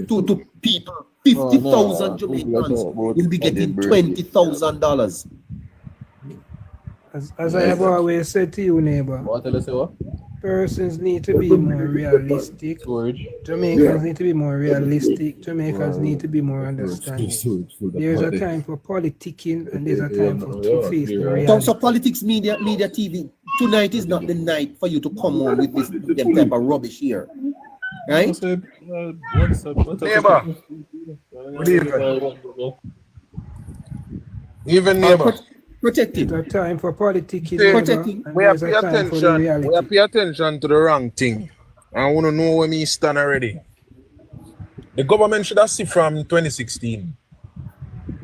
to people. 50,000 Jamaicans will be getting $20,000. As I have always said to you, neighbor, persons need to be more realistic. Jamaicans need to be more realistic. Jamaicans need to be more understanding. There's a time for politicking and there's a time for to face the reality. So politics, media, TV. Tonight is not the night for you to come on with this them type of rubbish here. Right? Neighbor. Even neighbor. Protecting. There's a time for politicking. Protecting. We have pay attention. We have pay attention to the wrong thing. I want to know where me stand already. The government should have seen from 2016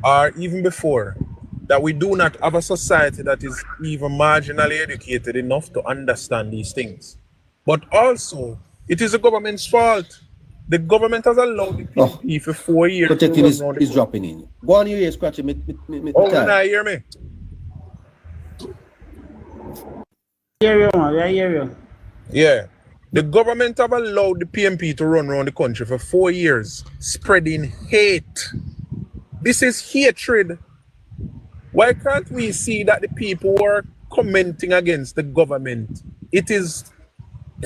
or even before that we do not have a society that is even marginally educated enough to understand these things. But also, it is the government's fault. The government has allowed the PNP for 4 years. Protecting is dropping in. Go on here, Scratchy. Oh, can I hear me? Yeah. The government have allowed the PNP to run around the country for 4 years, spreading hate. This is hatred. Why can't we see that the people who are commenting against the government, it is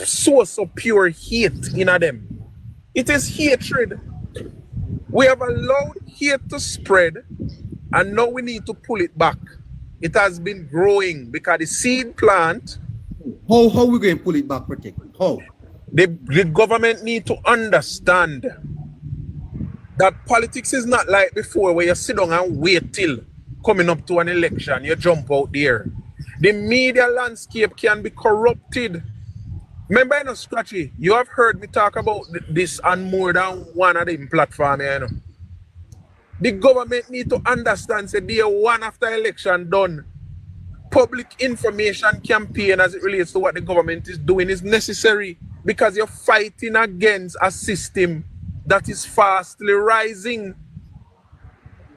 source of pure hate in them. It is hatred. We have allowed hate to spread, and now we need to pull it back. It has been growing because the seed plant. How we going to pull it back, Protect? How? The government need to understand that politics is not like before where you sit down and wait till coming up to an election, you jump out there. The media landscape can be corrupted. Remember, you know, Scratchy, you have heard me talk about this on more than one of them platforms, you know. The government need to understand, say, day one after election done, public information campaign as it relates to what the government is doing is necessary because you're fighting against a system that is fastly rising.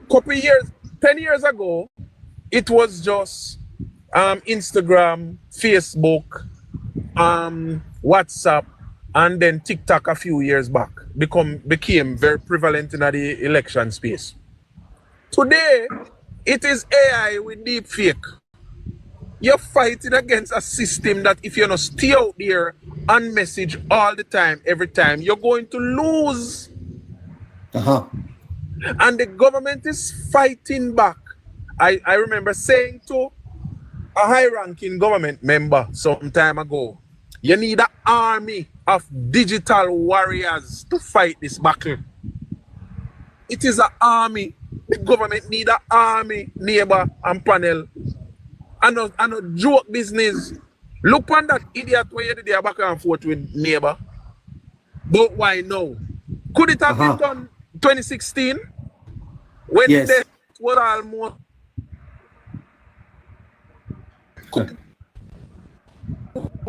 Couple years, 10 years ago, it was just Instagram, Facebook, WhatsApp, and then TikTok a few years back became very prevalent in the election space. Today, it is AI with deepfake. You're fighting against a system that if you don't stay out there and message all the time, every time, you're going to lose. And the government is fighting back. I remember saying to a high-ranking government member some time ago, you need an army of digital warriors to fight this battle. It is an army. The government need an army, neighbor and panel. And a joke business. Look on that idiot where you did there back and forth with neighbor. But why now? Could it have been done 2016? When they were almost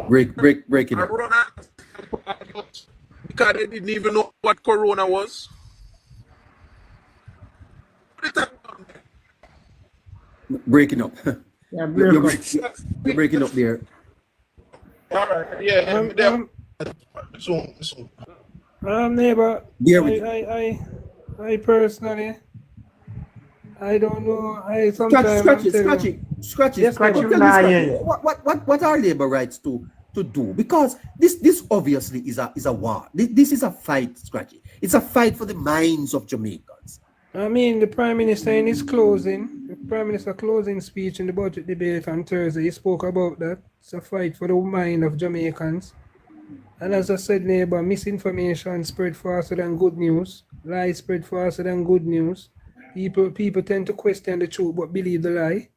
break it up. Because they didn't even know what Corona was. Breaking up. You're breaking up there. All right. Yeah. Soon. Neighbor, I personally, I don't know. I sometimes Scratchy. What are labor rights to do? Because this obviously is a war. This is a fight, Scratchy. It's a fight for the minds of Jamaicans. I mean, the Prime Minister in his closing speech in the budget debate on Thursday, he spoke about that. It's a fight for the mind of Jamaicans. And as I said, neighbor, misinformation spread faster than good news. Lies spread faster than good news. People tend to question the truth but believe the lie.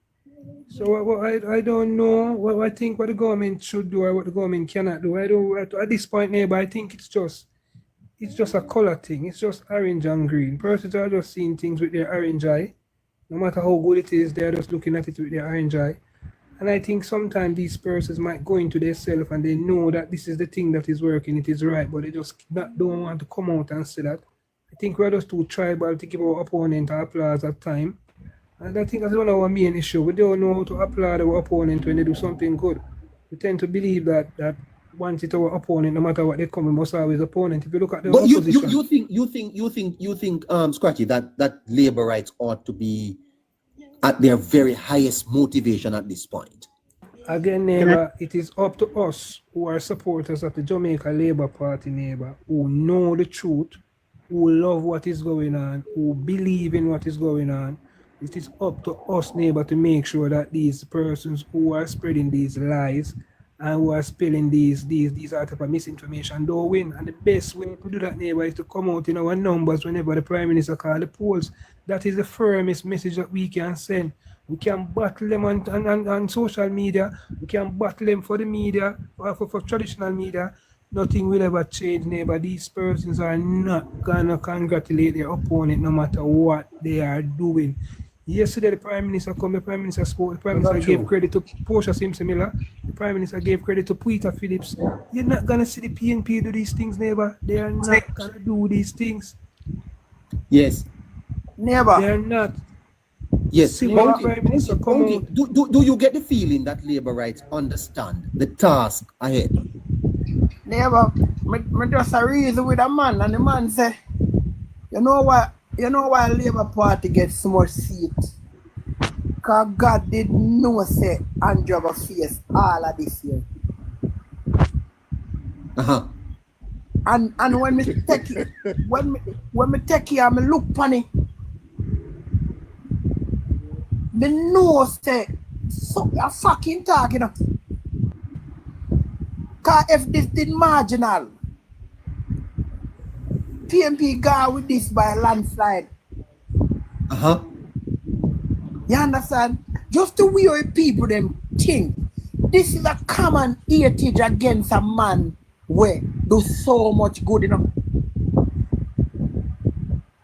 So I don't know what I think what the government should do or what the government cannot do. At this point, neighbor, I think it's just a color thing. It's just orange and green. Persons are just seeing things with their orange eye. No matter how good it is, they're just looking at it with their orange eye. And I think sometimes these persons might go into themselves and they know that this is the thing that is working, it is right, but they just don't want to come out and say that. I think we're just too tribal to give our opponent applause at time. And I think that's one of our main issues. We don't know how to applaud our opponent when they do something good. We tend to believe that want it our opponent, no matter what they come, we must always opponent. If you look at the But opposition. you think, Scratchy, that labor rights ought to be at their very highest motivation at this point? Again, neighbor, it is up to us who are supporters of the Jamaica Labour Party, neighbor, who know the truth, who love what is going on, who believe in what is going on. It is up to us, neighbor, to make sure that these persons who are spreading these lies and who are spilling these type of misinformation don't win. And the best way to do that, neighbor, is to come out in our numbers whenever the Prime Minister calls the polls. That is the firmest message that we can send. We can battle them on social media. We can battle them for the media, or for traditional media. Nothing will ever change, neighbor. These persons are not gonna congratulate their opponent no matter what they are doing. Yesterday, the Prime Minister spoke. The Prime Minister gave credit to Portia Simpson-Miller. The Prime Minister gave credit to Peter Phillips. You're not gonna see the PNP do these things, neighbor. They are not gonna do these things. Yes. Never. They are not. Yes. See what the Prime Minister come out. Do you get the feeling that labor rights understand the task ahead? Never. Me just a reason with a man, and the man say, you know why Labour Party gets so much seats? Because God did know say Andrew will face all of this year. Uh-huh. And when me take it, when me take it and me look upon it, me know say so you fucking talking. Cause if this did marginal, PMP got with this by a landslide. Uh-huh. You understand? Just the way people them think. This is a common heritage against a man where do so much good enough.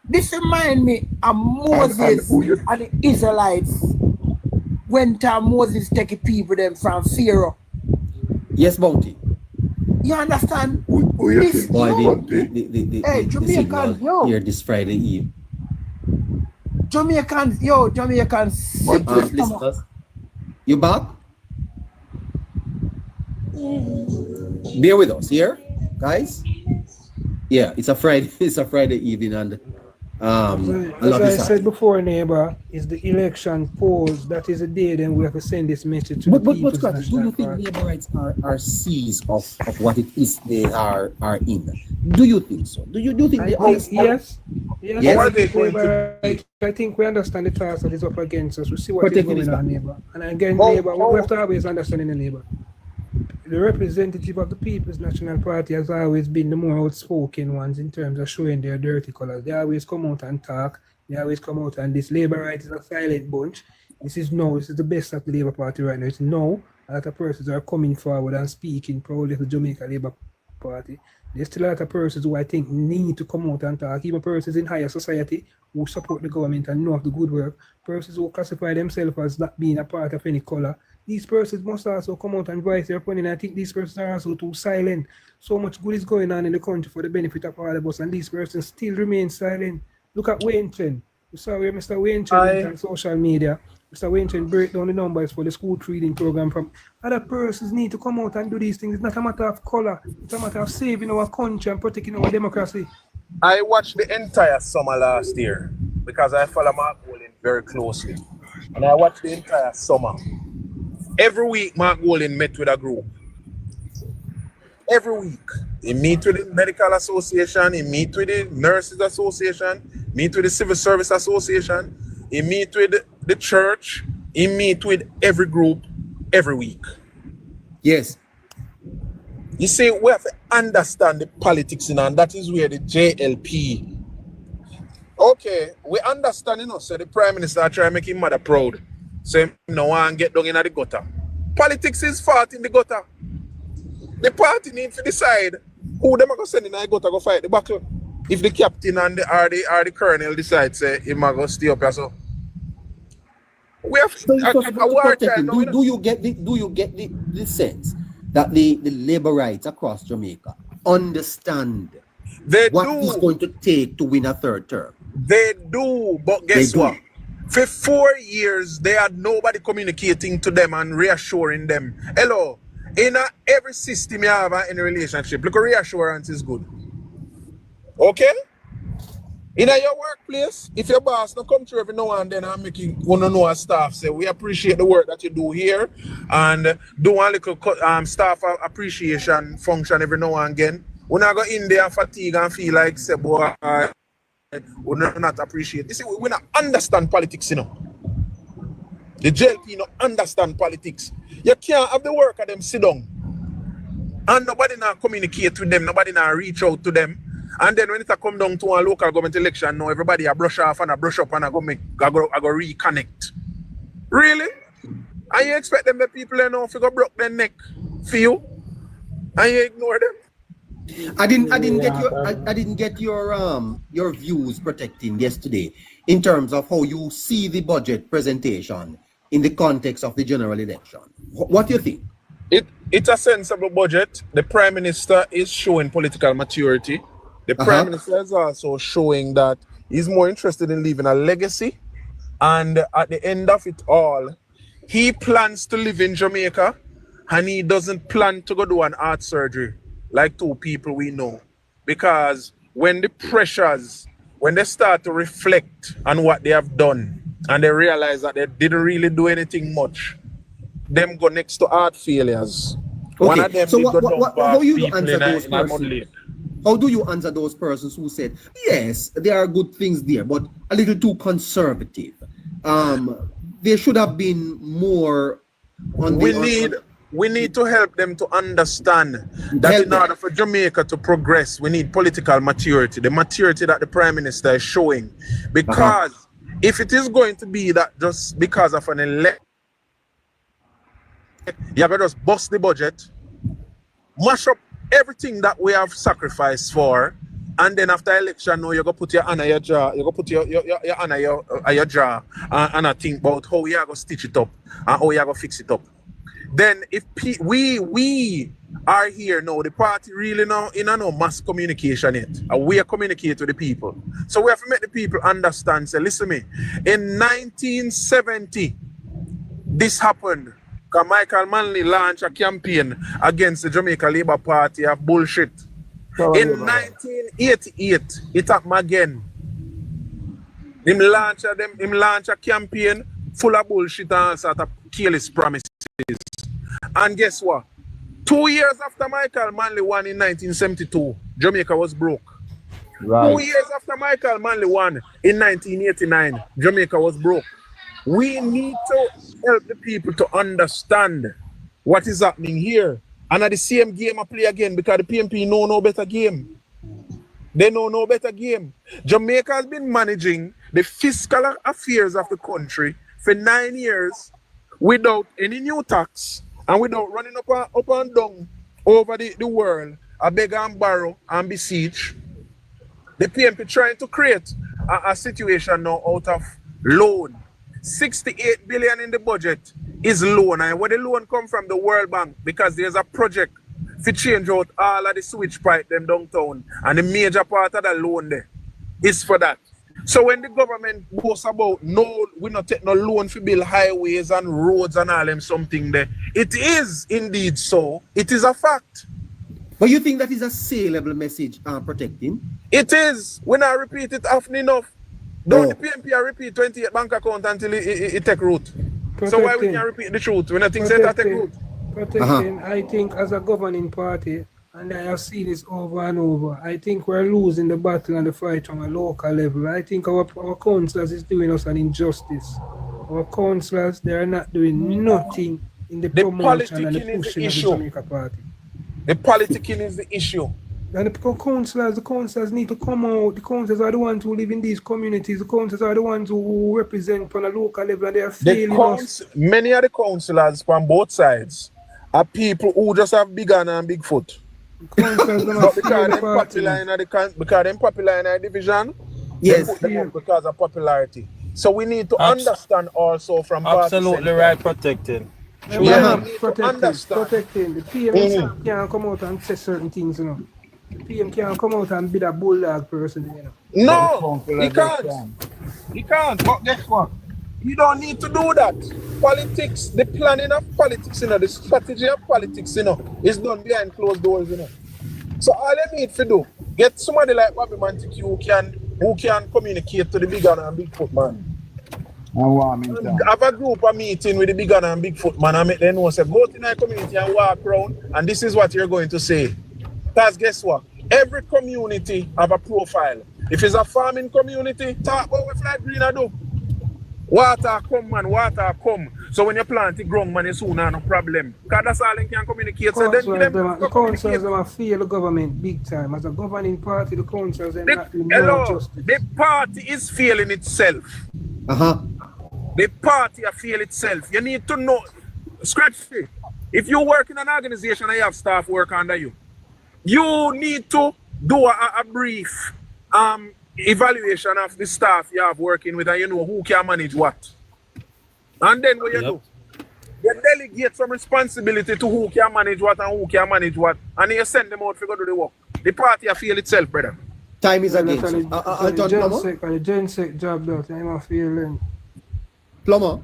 This remind me of Moses and the Israelites when Moses take people them from Pharaoh. Yes, Bounty. You understand? Boy, the Jamaicans, signal here this Friday Eve. Jamaicans. Listeners, you back? Bear with us here, guys. Yeah, it's a Friday. It's a Friday evening, and As I said before, neighbor, is the election polls. That is the day then we have to send this message to the people. But do you think labor rights are seized of what it is they are in? Do you think so? Do you think they understand? Yes. I think we understand the task that is up against us. We see what is going on, neighbor. And again, neighbor, we have to always understand in the neighbor. The representative of the People's National Party has always been the more outspoken ones in terms of showing their dirty colors. They always come out and talk. They always come out, and this Labour right is a silent bunch. This is the best of the Labour Party right now. It's now a lot of persons are coming forward and speaking proudly of the Jamaica Labour Party. There's still a lot of persons who I think need to come out and talk, even persons in higher society who support the government and know of the good work, persons who classify themselves as not being a part of any color. These persons must also come out and voice their opinion. I think these persons are also too silent. So much good is going on in the country for the benefit of all of us, and these persons still remain silent. Look at Wayne Chen. We saw where Mr. Wayne Chen went on social media. Mr. Wayne Chen break down the numbers for the school reading program. From other persons need to come out and do these things. It's not a matter of color. It's a matter of saving our country and protecting our democracy. I watched the entire summer last year because I follow Mark Golding very closely. And I watched the entire summer. Every week, Mark Golding met with a group. Every week. He meet with the Medical Association, he meet with the Nurses Association, meet with the Civil Service Association, he meet with the church, he meet with every group every week. Yes. You see, we have to understand the politics in, and that is where the JLP. Okay, we understand, so the Prime Minister try to make his mother proud. So no one get down in the gutter. Politics is fought in the gutter. The party needs to decide who them are going to send in the gutter go fight the battle. If the captain and the colonel decide say he might go stay up here, so we have a war child. Do you get the sense that the labor rights across Jamaica understand what it's going to take to win a third term? They do, but guess what? For 4 years, they had nobody communicating to them and reassuring them. Hello, In every system you have in a relationship, look, reassurance is good. Okay? In your workplace, if your boss don't come through every now and then and make you want to know our staff, say we appreciate the work that you do here and do one little staff appreciation function every now and again. We're not going in there fatigue and feel like say boy, we not appreciate. You see, we not understand politics, you know. The JLP not understand politics. You can't have the work of them sit down and nobody not communicate with them, nobody not reach out to them. And then when it come down to a local government election, now everybody a brush off and a brush up and I go reconnect. Really? And you expect them the people you know to go broke their neck for you? And you ignore them? I didn't get your views protecting yesterday in terms of how you see the budget presentation in the context of the general election. What do you think? It's a sensible budget. The Prime Minister is showing political maturity. The Prime Minister is also showing that he's more interested in leaving a legacy. And at the end of it all, he plans to live in Jamaica and he doesn't plan to go do an heart surgery like two people we know. Because when the pressures, when they start to reflect on what they have done and they realize that they didn't really do anything much, them go next to heart failures. Okay. One of them so how do you answer those persons? How do you answer those persons who said, yes, there are good things there, but a little too conservative? There should have been more on the... We need to help them to understand that in order for Jamaica to progress, we need political maturity, the maturity that the Prime Minister is showing. Because if it is going to be that just because of an election, you have to just bust the budget, mash up everything that we have sacrificed for, and then after election, now you're going to put your hand on your jaw, you're going to put your hand on your jaw and think about how you're going to stitch it up and how you're going to fix it up. Then if we are here now, the party really now in no mass communication yet, and we are communicating with the people. So we have to make the people understand, say, listen to me, in 1970, this happened. Because Michael Manley launched a campaign against the Jamaica Labour Party of bullshit. In 1988, it happened again. Him launch a campaign full of bullshit and sort of careless promises. And guess what? 2 years after Michael Manley won in 1972, Jamaica was broke. Right. 2 years after Michael Manley won in 1989, Jamaica was broke. We need to help the people to understand what is happening here. And at the same game I play again because the PMP know no better game. They know no better game. Jamaica has been managing the fiscal affairs of the country for 9 years without any new tax and without running up and down over the world, I beg and borrow and beseech. The PMP trying to create a situation now out of loan. 68 billion in the budget is loan, and where the loan come from? The World Bank, because there's a project to change out all of the switch pipe them downtown, and the major part of the loan there is for that. So when the government goes about no, we not take no loan for build highways and roads and all them something there, it is indeed so. It is a fact. But you think that is a say-level message protecting? It is. When I repeat it often enough. Don't the PMP repeat 28 bank account until it take root. Protecting. So why we can't repeat the truth when I think that take root? Protecting, I think as a governing party, and I have seen this over and over, I think we're losing the battle and the fight on a local level. I think our councillors is doing us an injustice. Our councillors, they are not doing nothing in the promotion and the pushing of the Jamaica party. The politicking is the issue. And the councillors need to come out. The councillors are the ones who live in these communities. The councillors are the ones who represent on a local level, and they are failing us. Many of the councillors from both sides are people who just have big hand and big foot. Because they're popular in the division, yes, they put them up because of popularity. So we need to understand also from absolutely right, protecting. Protecting. The PM can't come out and say certain things, you know. The PM can't come out and be a bulldog person, you know. No, he can't. He can't. But guess what? You don't need to do that. Politics, the planning of politics, the strategy of politics, is done behind closed doors, So all you need to do, get somebody like Bobby Mantic who can communicate to the big gun and Bigfoot man. And have a group of meeting with the big gun and Bigfoot man and make them know, say, go to the community and walk around, and this is what you're going to say. Because guess what? Every community have a profile. If it's a farming community, talk about what Flag Green do. Water come, man, water come. So when you plant it ground, man, you soon have no problem. Because that's all they can communicate. So then the councils are fail the government big time. As a governing party, the councils are not doing justice. The party is failing itself. The party are fail itself. You need to know, scratch it. If you work in an organization and you have staff work under you, you need to do a brief evaluation of the staff you have working with, and you know who can manage what. And then what you do, you delegate some responsibility to who can manage what and who can manage what, and you send them out to go do the work. The party feel itself, brother. Time is against us. The GenSec job that I'm feeling. Plumber.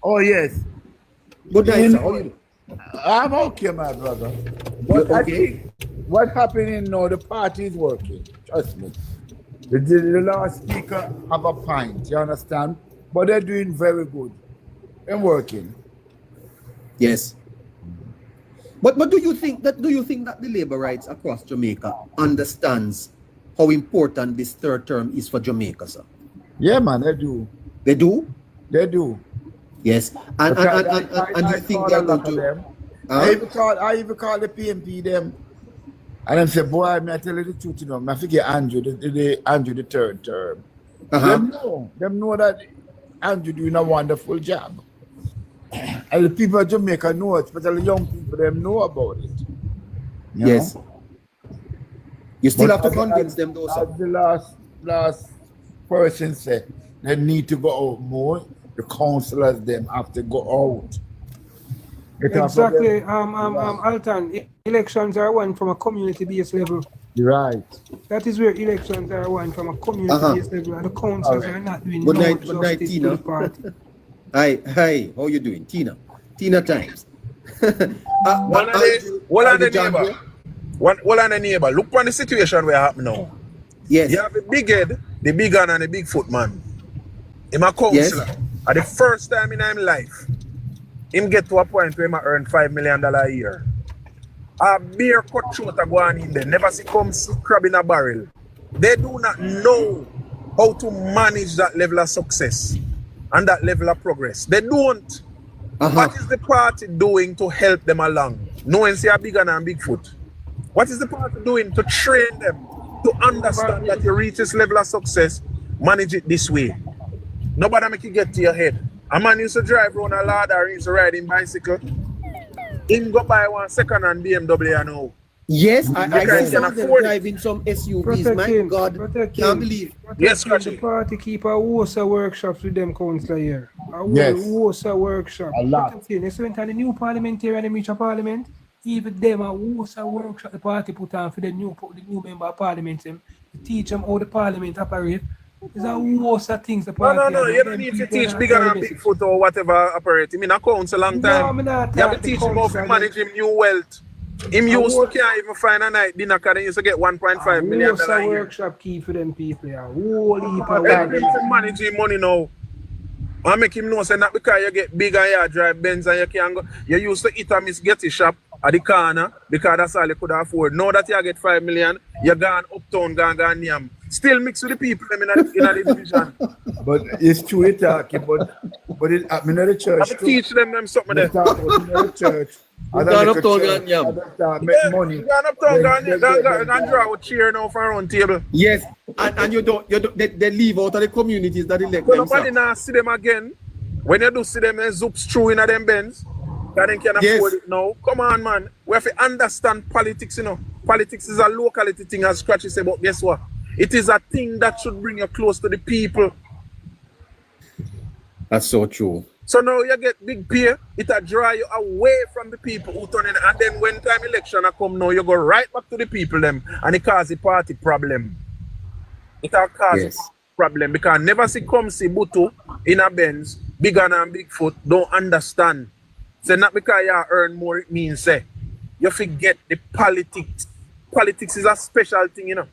Oh yes. Good night, sir. How you doing? I'm okay, my brother. But I think what's happening now, the party is working. Trust me. The last speaker have a point, you understand? But they're doing very good. They're working. Yes. But do you think that the labor rights across Jamaica understands how important this third term is for Jamaica, sir? Yeah, man, they do. They do? They do. Yes. And you think they're going to... I even call the PMP them. And them say, boy, I tell you the truth, I forget Andrew, the third term. Them know that Andrew doing a wonderful job. And the people of Jamaica know it, especially young people, them know about it. Yes. You still have to convince them though, sir. As the last person said, they need to go out more. The councillors them have to go out. Exactly, Alton. Elections are won from a community-based level. Right. That is where elections are won from a community-based level, and the councils are not doing Good no night, justice Tina. to the party. Hi, how you doing? Tina times. One on the neighbor. Look on the situation where happen now. Yes. You have the big head, the big gun, and the big foot man. Him a councillor. Yes. At the first time in his life, him get to a point where he earn $5 million a year. A beer cut throat a go on in there. Never see come crab in a barrel. They do not know how to manage that level of success and that level of progress. They don't. What is the party doing to help them along? Knowing say a big gun and big foot. What is the party doing to train them to understand that you reach this level of success, manage it this way? Nobody make you get to your head. A man used to drive around a ladder, he used to ride in bicycle. Him go buy one second-hand BMW now. Yes, I can can afford it. driving some SUVs. My God, can't believe. Yes, The Scratchy. party keep a host of workshops with them councillor here. Yes. Host of workshop. A lot. You went on the new parliamentarian and reach a parliament. Even them a host of workshop the party put on for the new member of parliament them to teach them how the parliament operate. There's a host of things the party. No, you don't need to teach bigger than Bigfoot or whatever operate. I mean, a council a long time. You have to teach him how to manage him new wealth. Him used to can't even find a night dinner because he used to get $1.5 million a year. Workshop key for them people. Yeah. Holy Help him to manage him money now. And make him know say not because you get big and you drive Benz and you can go. You used to eat a Miss Getty shop at the corner because that's all you could afford. Now that you get $5 million, you're gone uptown, gone yam. Still mix with the people in the division. But it's true you're talking, but it happened in the church. I teach them something there. In the church. Gone uptown, yam. Make money. Gone uptown, gone draw a chair now for a round table. Yes, and you don't they leave out of the communities that elect So them. nobody now see them again. When you do see them, they zoops through in them Benz. That they can afford it now. Come on, man. We have to understand politics, Politics is a locality thing, as Scratchy say, but guess what? It is a thing that should bring you close to the people. That's so true. So now you get big pay, it'll draw you away from the people who turn in. And then when time election come now, you go right back to the people them and it cause the party problem. It'll cause a problem because never see come see Butu in a Benz Big Ann and Bigfoot don't understand. Say not because you earn more, it means say you forget the politics. Politics is a special thing, you know.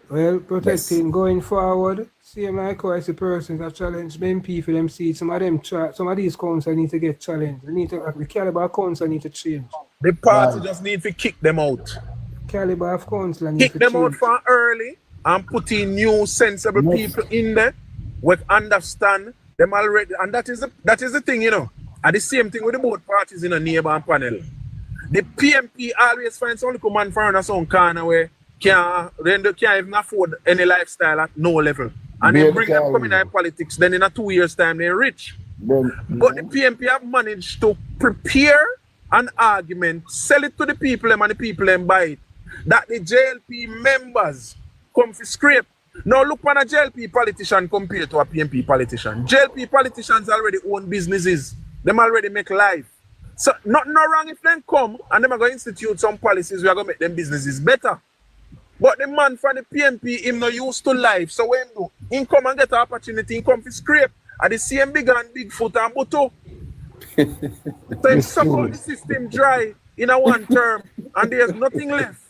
Well, protecting going forward, same like how I see persons that challenge MP for them seats. Some of them some of these councils need to get challenged. They need to the caliber of council need to change. The party just need to kick them out. Caliber of council need Kick to them change. out from early and put in new sensible people in there with understand them already. And that is the thing, you know. And the same thing with the both parties in a neighbor and panel. The PMP always finds some little man from some corner where they can't even afford any lifestyle at no level. And they bring them coming in politics, then in a 2 years' time they're rich. But the PMP have managed to prepare an argument, sell it to the people and the people then buy it. That the JLP members come for scrape. Now look on a JLP politician compared to a PMP politician. JLP politicians already own businesses. Them already make life. So nothing wrong if them come and them are going to institute some policies we are going to make them businesses better. But the man from the PMP, him not used to life. So when do he come and get an opportunity, he come for scrape. At the same Big and Bigfoot and Buto. So he support the system dry in a one term and there's nothing left.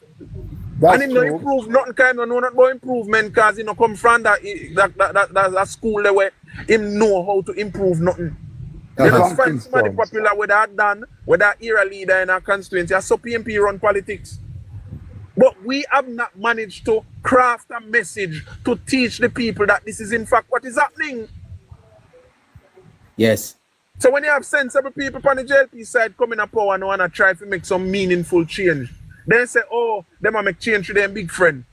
That's and him no improve nothing kind of know not about improvement because he no come from that school there where him know how to improve nothing. They just find somebody popular with that done, with that era leader in our constituency. So PMP run politics. But we have not managed to craft a message to teach the people that this is in fact what is happening. Yes. So when you have sensible people on the JLP side coming up power and want to try to make some meaningful change, then say, oh, they might make change to them big friend.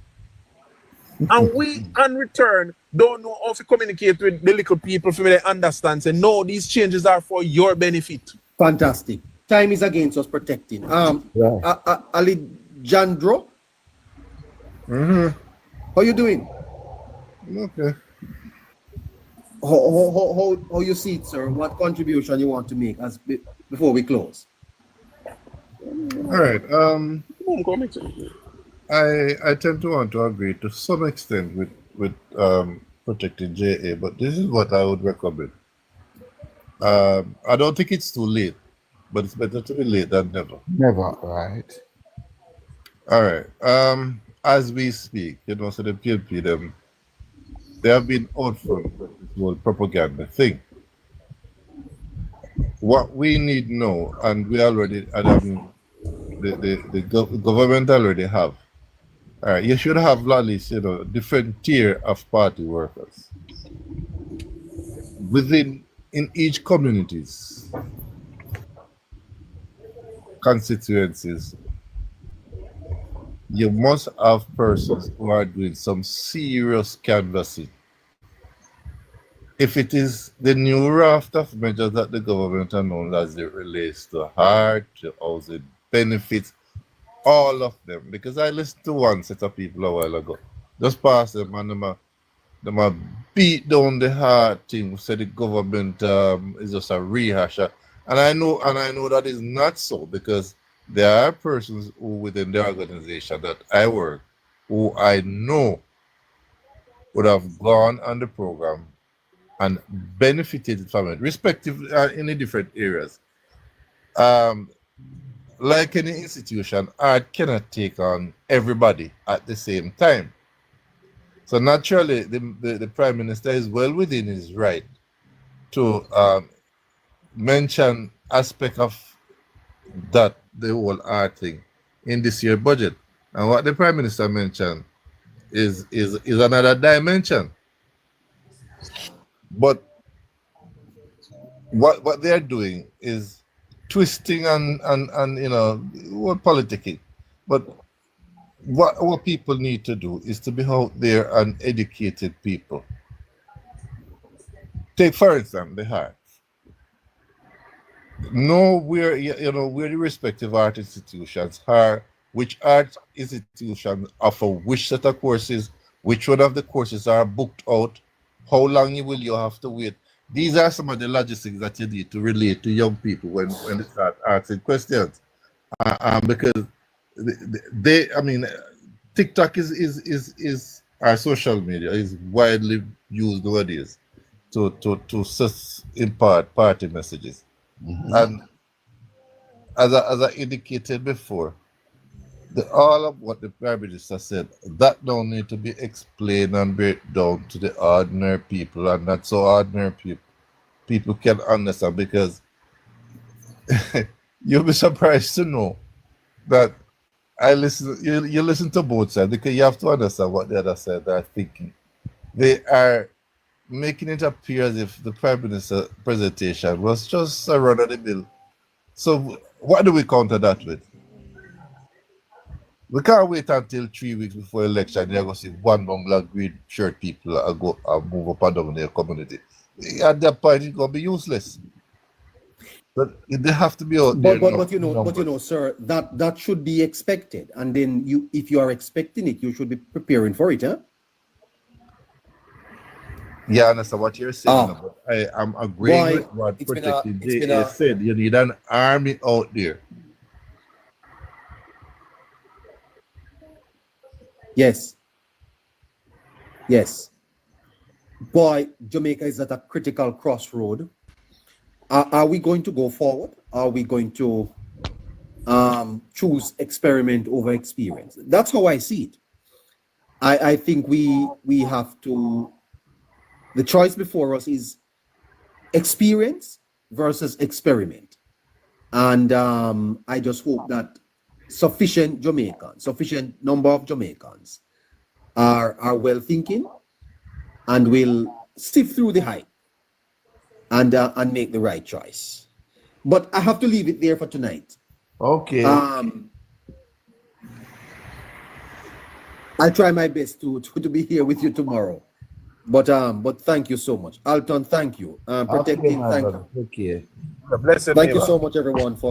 And we, in return, don't know how to communicate with the little people for me to understand. Say, no, these changes are for your benefit. Fantastic. Time is against us protecting. Alejandro? How you doing? Okay. How you see it, sir? What contribution you want to make as before we close? All right. I tend to want to agree to some extent with protecting JA, but this is what I would recommend. I don't think it's too late, but it's better to be late than never. Never, right? All right. As we speak, so the PLP, they have been out for this whole propaganda thing. What we need now, and we already, the government already have. All right, you should have at least, different tier of party workers in each communities, constituencies. You must have persons who are doing some serious canvassing. If it is the new raft of measures that the government announced as it relates to hard, to housing benefits, all of them, because I listened to one set of people a while ago, just pass them and them beat down the hard thing, say the government is just a rehasher. And I know that is not so, because there are persons who within the organization that I work, who I know would have gone on the program and benefited from it, respective in the different areas. Like any institution, art cannot take on everybody at the same time. So naturally, the Prime Minister is well within his right to mention aspect of that, the whole art thing, in this year's budget. And what the Prime Minister mentioned is another dimension. But what they're doing is twisting and politicking. But what our people need to do is to be out there and educated people. Take, for instance, the heart. Know where where the respective art institutions are, which art institutions offer which set of courses, which one of the courses are booked out, how long you have to wait. These are some of the logistics that you need to relate to young people when they start asking questions. Because TikTok is our social media is widely used nowadays. impart party messages. And as I indicated before, all of what the Prime Minister said, that don't need to be explained and break down to the ordinary people, and not so ordinary people can understand, because you'll be surprised to know that you listen to both sides, because you have to understand what the other side are thinking. They are making it appear as if the Prime Minister presentation was just a run of the mill. So what do we counter that with? We can't wait until 3 weeks before election. You're going to see one bungalow green shirt people go move up and down in their community. At that point, it's going to be useless. But they have to be out there. But you know, sir, that should be expected. And then if you are expecting it, you should be preparing for it, huh? Yeah, I understand what you're saying. But I am agreeing with what Protecting JA said. You need an army out there. Yes. Boy, Jamaica is at a critical crossroad. Are we going to go forward? Are we going to choose experiment over experience? That's how I see it. I think we have to. The choice before us is experience versus experiment, and I just hope that sufficient number of Jamaicans are well thinking and will sift through the hype and make the right choice. But I have to leave it there for tonight. Okay. I'll try my best to be here with you tomorrow. But thank you so much. Alton, thank you. Protecting, thank you. Okay. Blessed Thank you so much, everyone, for